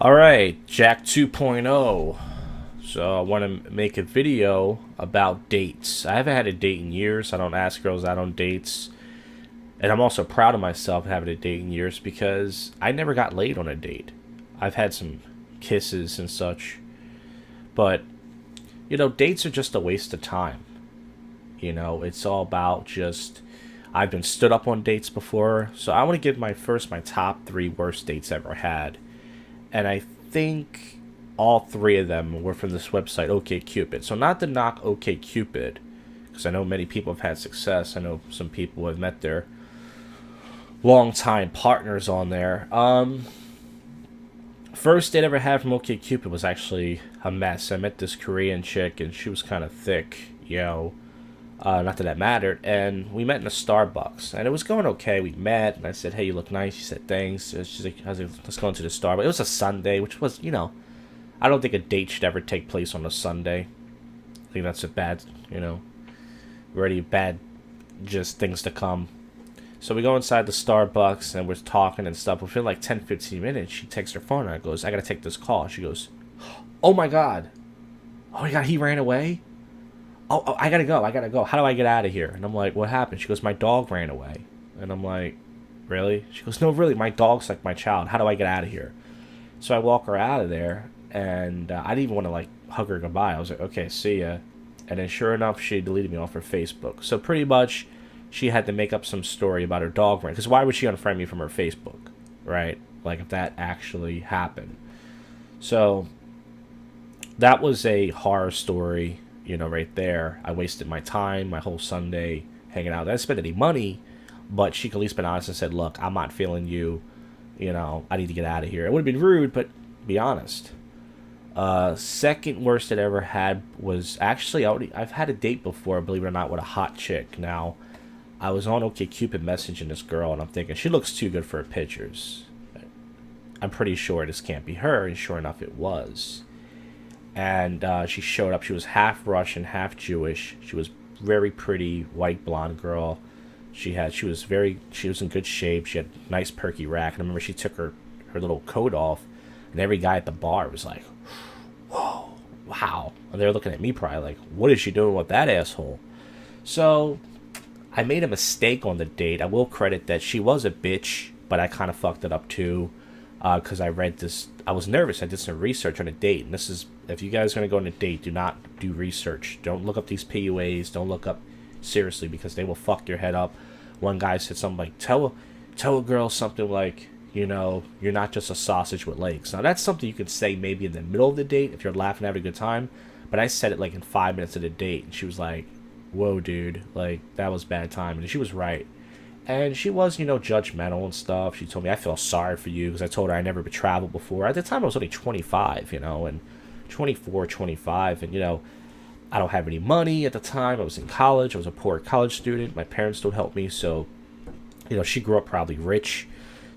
Alright, Jack 2.0. So I want to make a video about dates. I haven't had a date in years. I don't ask girls out on dates. And I'm also proud of myself having a date in years because I never got laid on a date. I've had some kisses and such. But, dates are just a waste of time. It's all about just. I've been stood up on dates before. So I want to give my top three worst dates ever had. And I think all three of them were from this website, OkCupid. So not to knock OkCupid, because I know many people have had success. I know some people have met their longtime partners on there. First date I ever had from OkCupid was actually a mess. I met this Korean chick, and she was kind of thick. Not that mattered. And we met in a Starbucks, and it was going okay. We met, and I said, "Hey, you look nice." She said, "Thanks." She's like, "Let's go into the Starbucks." It was a Sunday, which was, I don't think a date should ever take place on a Sunday. I think that's a bad, already bad, just things to come. So we go inside the Starbucks, and we're talking and stuff. Within like 10, 15 minutes, she takes her phone, and I goes, "I gotta take this call." She goes, "Oh my god. Oh my god, he ran away? Oh, I gotta go. How do I get out of here?" And I'm like, "What happened?" She goes, "My dog ran away." And I'm like, "Really?" She goes, "No, really, my dog's like my child. How do I get out of here?" So I walk her out of there, and I didn't even want to like hug her goodbye. I was like, "Okay, see ya." And then sure enough, she deleted me off her Facebook. So pretty much, she had to make up some story about her dog ran. Because why would she unfriend me from her Facebook, right? Like if that actually happened. So that was a horror story, right there. I wasted my time, my whole Sunday hanging out. I didn't spend any money, but she could at least been honest and said, "Look, I'm not feeling you. I need to get out of here." It would have been rude, but be honest. Second worst I'd ever had was actually I've had a date before, believe it or not, with a hot chick. Now, I was on OkCupid messaging this girl, and I'm thinking she looks too good for her pictures. I'm pretty sure this can't be her, and sure enough, it was. And she showed up. She was half Russian, half Jewish. She was very pretty, white blonde girl. She was in good shape. She had a nice perky rack. And I remember she took her little coat off, and every guy at the bar was like, "Whoa, wow!" And they're looking at me probably like, "What is she doing with that asshole?" So I made a mistake on the date. I will credit that she was a bitch, but I kind of fucked it up too. Because I read this. I was nervous. I did some research on a date. And this is, if you guys are going to go on a date, do not do research. Don't look up these PUAs. Don't look up seriously because they will fuck your head up. One guy said something like, tell a girl something like, you're not just a sausage with legs. Now, that's something you could say maybe in the middle of the date if you're laughing, having a good time. But I said it like in 5 minutes of the date. And she was like, "Whoa, dude. Like, that was bad time." And she was right. And she was, judgmental and stuff. She told me, "I feel sorry for you," because I told her I never been traveled before. At the time, I was only 25, and 24, 25. And, I don't have any money at the time. I was in college. I was a poor college student. My parents don't help me. So, she grew up probably rich.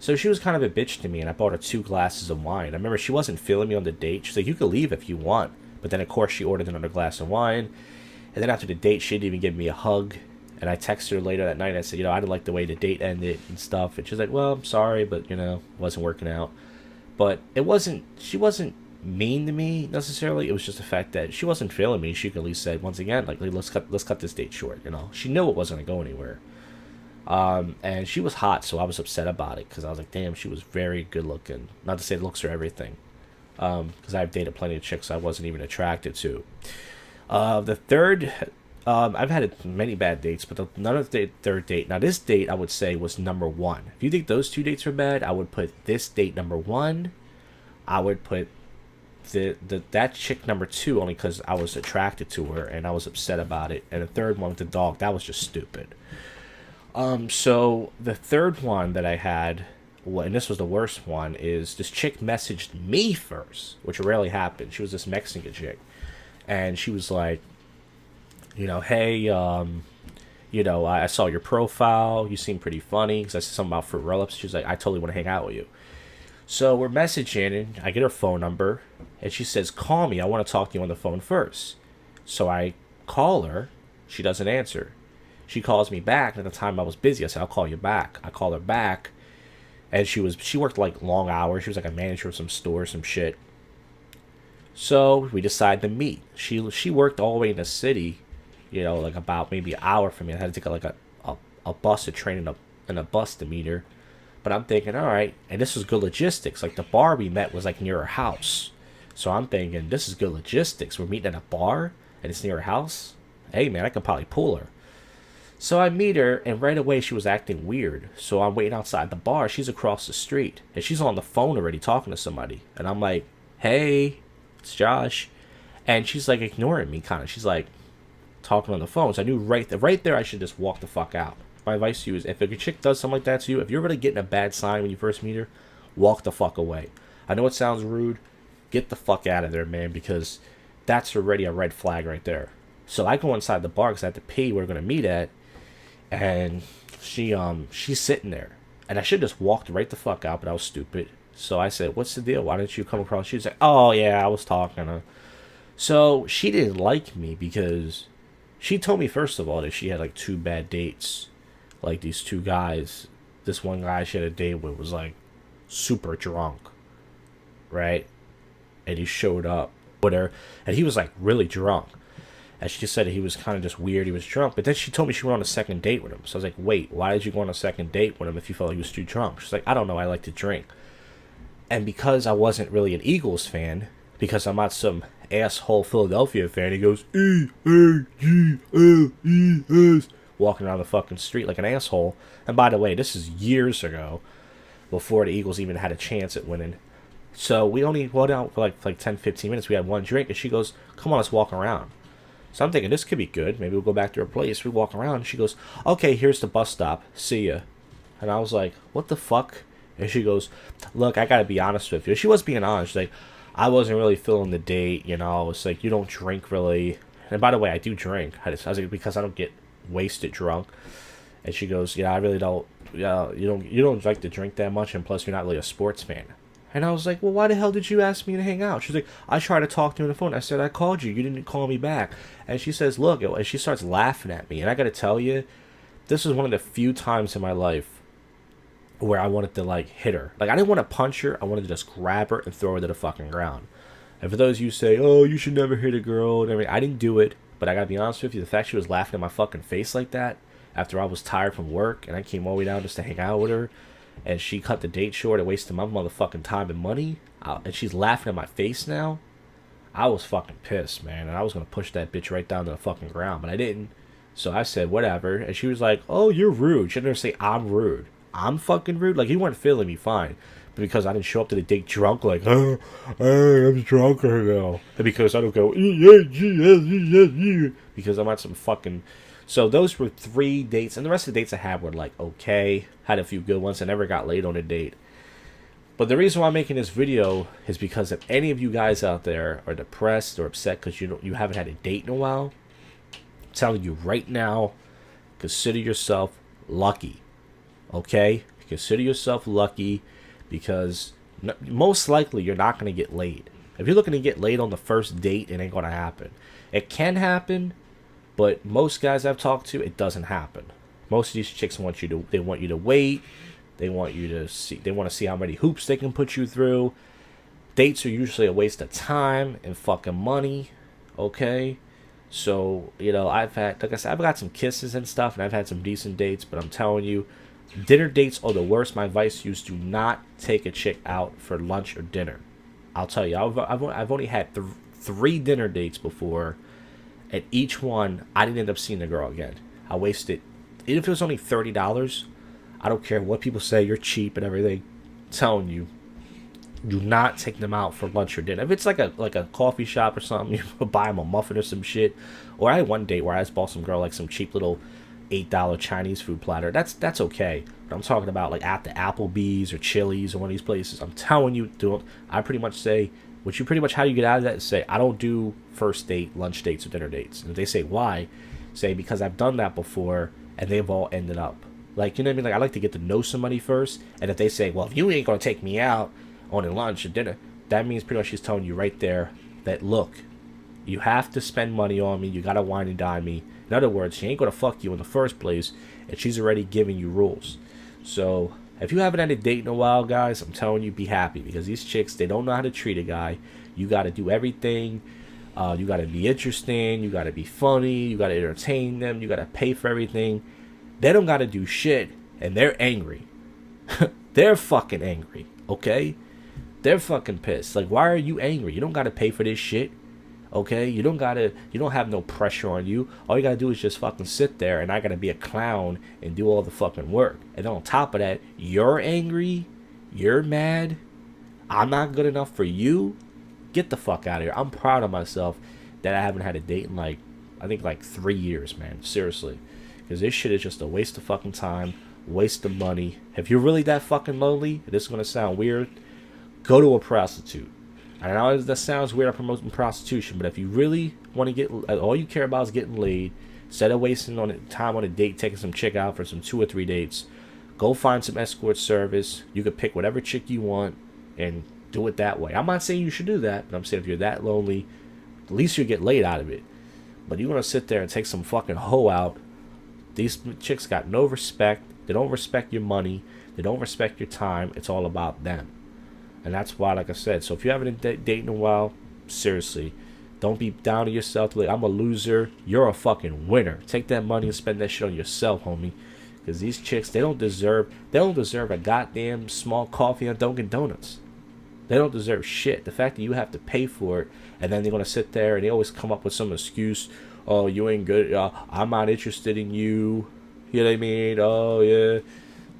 So she was kind of a bitch to me. And I bought her 2 glasses of wine. I remember she wasn't feeling me on the date. She's like, "You could leave if you want." But then, of course, she ordered another glass of wine. And then after the date, she didn't even give me a hug. And I texted her later that night. I said, I didn't like the way the date ended and stuff. And she's like, "Well, I'm sorry, but, it wasn't working out." But she wasn't mean to me necessarily. It was just the fact that she wasn't feeling me. She could at least said, once again, like, let's cut this date short, She knew it wasn't going to go anywhere. And she was hot, so I was upset about it because I was like, damn, she was very good looking. Not to say looks are everything. Because I've dated plenty of chicks I wasn't even attracted to. The third, I've had many bad dates, but none of the third date. Now, this date I would say was number one. If you think those 2 dates were bad, I would put this date number one. I would put that chick number two only because I was attracted to her and I was upset about it. And the third one with the dog, that was just stupid. So the third one that I had, and this was the worst one, is this chick messaged me first, which rarely happened. She was this Mexican chick, and she was like, "Hey, I saw your profile. You seem pretty funny." Because I said something about fruit roll-ups. She was like, "I totally want to hang out with you." So we're messaging, and I get her phone number, and she says, "Call me. I want to talk to you on the phone first." So I call her. She doesn't answer. She calls me back, and at the time I was busy. I said, "I'll call you back." I call her back, and she worked like long hours. She was like a manager of some store or some shit. So we decided to meet. She worked all the way in the city, like about maybe an hour from me. I had to take a bus, a train, and a bus to meet her. But I'm thinking, all right, and this was good logistics. Like the bar we met was like near her house, so I'm thinking this is good logistics. We're meeting at a bar and it's near her house. Hey man, I could probably pull her. So I meet her, and right away she was acting weird. So I'm waiting outside the bar. She's across the street, and she's on the phone already talking to somebody. And I'm like, hey, it's Josh. And she's like ignoring me, kind of. She's like talking on the phone. So I knew right there I should just walk the fuck out. My advice to you is if a chick does something like that to you, if you're really getting a bad sign when you first meet her, walk the fuck away. I know it sounds rude. Get the fuck out of there, man, because that's already a red flag right there. So I go inside the bar because I have to pay where we're going to meet at. And she's sitting there, and I should have just walked right the fuck out, but I was stupid. So I said, "What's the deal? Why didn't you come across?" She's like, "Oh yeah, I was talking to." So she didn't like me because she told me first of all that she had like 2 bad dates, like these 2 guys. This one guy she had a date with was like super drunk, right? And he showed up with her, and he was like really drunk. And she just said he was kind of just weird. He was drunk. But then she told me she went on a second date with him. So I was like, wait, why did you go on a second date with him if you felt he was too drunk? She's like, I don't know. I like to drink. And because I wasn't really an Eagles fan, because I'm not some asshole Philadelphia fan, he goes, E-A-G-L-E-S, walking around the fucking street like an asshole. And by the way, this is years ago, before the Eagles even had a chance at winning. So we only went out for like 10, 15 minutes. We had one drink. And she goes, come on, let's walk around. So I'm thinking, this could be good. Maybe we'll go back to her place. We walk around. And she goes, okay, here's the bus stop. See ya. And I was like, what the fuck? And she goes, look, I got to be honest with you. She was being honest. She's like, I wasn't really feeling the date. It's like, you don't drink really. And by the way, I do drink. I was like, because I don't get wasted drunk. And she goes, yeah, I really don't. Yeah, you don't like to drink that much. And plus, you're not really a sports fan. And I was like, well, why the hell did you ask me to hang out? She's like, I tried to talk to you on the phone. I said, I called you. You didn't call me back. And she says, look, and she starts laughing at me. And I got to tell you, this is one of the few times in my life where I wanted to, like, hit her. Like, I didn't want to punch her. I wanted to just grab her and throw her to the fucking ground. And for those of you who say, oh, you should never hit a girl and everything, I didn't do it. But I got to be honest with you, the fact she was laughing in my fucking face like that after I was tired from work and I came all the way down just to hang out with her, and she cut the date short and wasted my motherfucking time and money, and she's laughing at my face now, I was fucking pissed, man. And I was going to push that bitch right down to the fucking ground, but I didn't. So I said, whatever. And she was like, oh, you're rude. She didn't say, I'm rude. I'm fucking rude? Like, you weren't feeling me fine. But because I didn't show up to the date drunk, like, oh, I'm drunker now. And because I don't go, because I'm not some fucking... So those were 3 dates, and the rest of the dates I had were like okay. Had a few good ones. I never got laid on a date. But the reason why I'm making this video is because if any of you guys out there are depressed or upset because you haven't had a date in a while, I'm telling you right now, consider yourself lucky. Okay? Consider yourself lucky because most likely you're not going to get laid. If you're looking to get laid on the first date, it ain't going to happen. It can happen. But most guys I've talked to, it doesn't happen. Most of these chicks want you to wait. They want to see how many hoops they can put you through. Dates are usually a waste of time and fucking money. Okay? So, I've had, like I said, I've got some kisses and stuff, and I've had some decent dates, but I'm telling you, dinner dates are the worst. My advice to you is do not take a chick out for lunch or dinner. I'll tell you, I've only had 3 dinner dates before. At each one, I didn't end up seeing the girl again. I wasted, even if it was only $30, I don't care what people say, you're cheap and everything. I'm telling you, do not take them out for lunch or dinner. If it's like a coffee shop or something, you buy them a muffin or some shit. Or I had one date where I just bought some girl like some cheap little $8 Chinese food platter. That's okay. But I'm talking about like at the Applebee's or Chili's or one of these places. I'm telling you, I pretty much say, how you get out of that is say, I don't do first date, lunch dates, or dinner dates. And if they say, why? Say, because I've done that before, and they've all ended up. Like, you know what I mean? Like, I like to get to know somebody first, and if they say, well, if you ain't going to take me out on a lunch or dinner, that means pretty much she's telling you right there that, look, you have to spend money on me, you got to wine and dine me. In other words, she ain't going to fuck you in the first place, and she's already giving you rules. So, If you haven't had a date in a while, guys, I'm telling you, be happy, because these chicks, they don't know how to treat a guy. You got to do everything. You got to be interesting. You got to be funny. You got to entertain them. You got to pay for everything. They don't got to do shit, and they're angry. They're fucking angry, okay? They're fucking pissed. Like, why are you angry? You don't got to pay for this shit, okay? You don't have no pressure on you. All you got to do is just fucking sit there, and I got to be a clown and do all the fucking work. And then on top of that, you're angry. You're mad. I'm not good enough for you. Get the fuck out of here. I'm proud of myself that I haven't had a date in I think 3 years, man. Seriously. Because this shit is just a waste of fucking time, waste of money. If you're really that fucking lonely, this is going to sound weird, go to a prostitute. I know that sounds weird, I'm promoting prostitution, but if you really want to get, all you care about is getting laid, instead of wasting time on a date, taking some chick out for some 2 or 3 dates, go find some escort service. You could pick whatever chick you want and do it that way. I'm not saying you should do that, but I'm saying if you're that lonely, at least you get laid out of it. But you want to sit there and take some fucking hoe out. These chicks got no respect. They don't respect your money. They don't respect your time. It's all about them. And that's why, like I said, so if you haven't dated in a while, seriously, don't be down to yourself. Like, I'm a loser. You're a fucking winner. Take that money and spend that shit on yourself, homie. Because these chicks, they don't deserve a goddamn small coffee on Dunkin' Donuts. They don't deserve shit. The fact that you have to pay for it, and then they're going to sit there and they always come up with some excuse. Oh, you ain't good. I'm not interested in you. You know what I mean? Oh, yeah.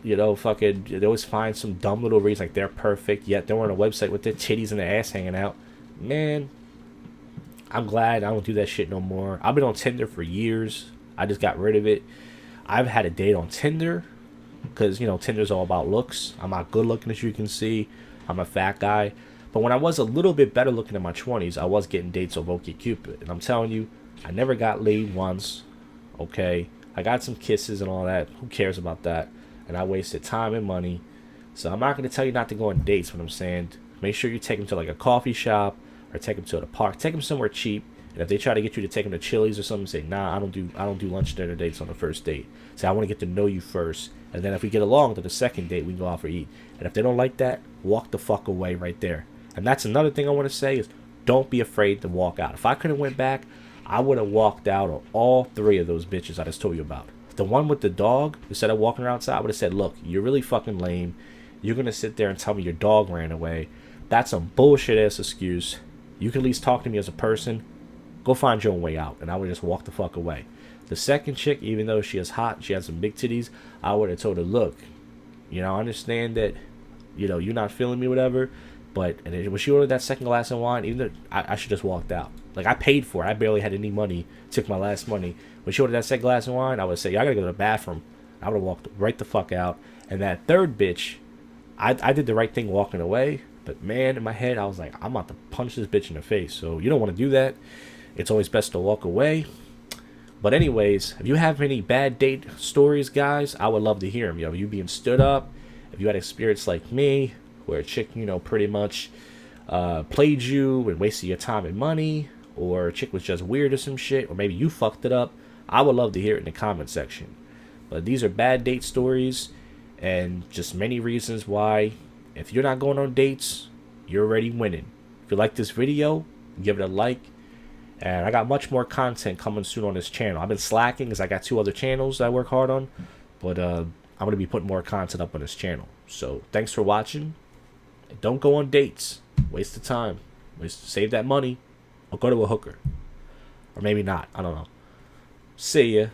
You know, fucking, they always find some dumb little reason like they're perfect, yet they're on a website with their titties and their ass hanging out. Man, I'm glad I don't do that shit no more. I've been on Tinder for years. I just got rid of it. I've had a date on Tinder because, Tinder's all about looks. I'm not good looking, as you can see. I'm a fat guy. But when I was a little bit better looking in my 20s, I was getting dates on OkCupid. And I'm telling you, I never got laid once. Okay? I got some kisses and all that. Who cares about that? And I wasted time and money. So I'm not going to tell you not to go on dates, what I'm saying. Make sure you take them to like a coffee shop or take them to the park. Take them somewhere cheap. And if they try to get you to take them to Chili's or something, say, nah, I don't do lunch dinner dates on the first date. Say, I want to get to know you first. And then if we get along to the second date, we can go out for eat. And if they don't like that, walk the fuck away right there. And that's another thing I want to say is don't be afraid to walk out. If I could have went back, I would have walked out on all 3 of those bitches I just told you about. The one with the dog, instead of walking her outside, I would have said, look, you're really fucking lame. You're going to sit there and tell me your dog ran away. That's a bullshit ass excuse. You can at least talk to me as a person. Go find your own way out. And I would just walk the fuck away. The second chick, even though she is hot, she has some big titties, I would have told her, look, I understand that, you're not feeling me, whatever. But when she ordered that second glass of wine, even though I should just walked out. Like, I paid for it. I barely had any money. Took my last money. When she ordered that second glass of wine, I would say, I gotta go to the bathroom. I would have walked right the fuck out. And that third bitch, I did the right thing walking away. But man, in my head, I was like, I'm about to punch this bitch in the face. So you don't want to do that. It's always best to walk away. But anyways, if you have any bad date stories, guys, I would love to hear them. You being stood up. If you had experience like me, where a chick, pretty much played you and wasted your time and money, or a chick was just weird or some shit, or maybe you fucked it up, I would love to hear it in the comment section. But these are bad date stories, and just many reasons why, if you're not going on dates, you're already winning. If you like this video, give it a like. And I got much more content coming soon on this channel. I've been slacking because I got 2 other channels that I work hard on. But I'm going to be putting more content up on this channel. So thanks for watching. Don't go on dates. Waste the time. Save that money. Or go to a hooker. Or maybe not. I don't know. See ya.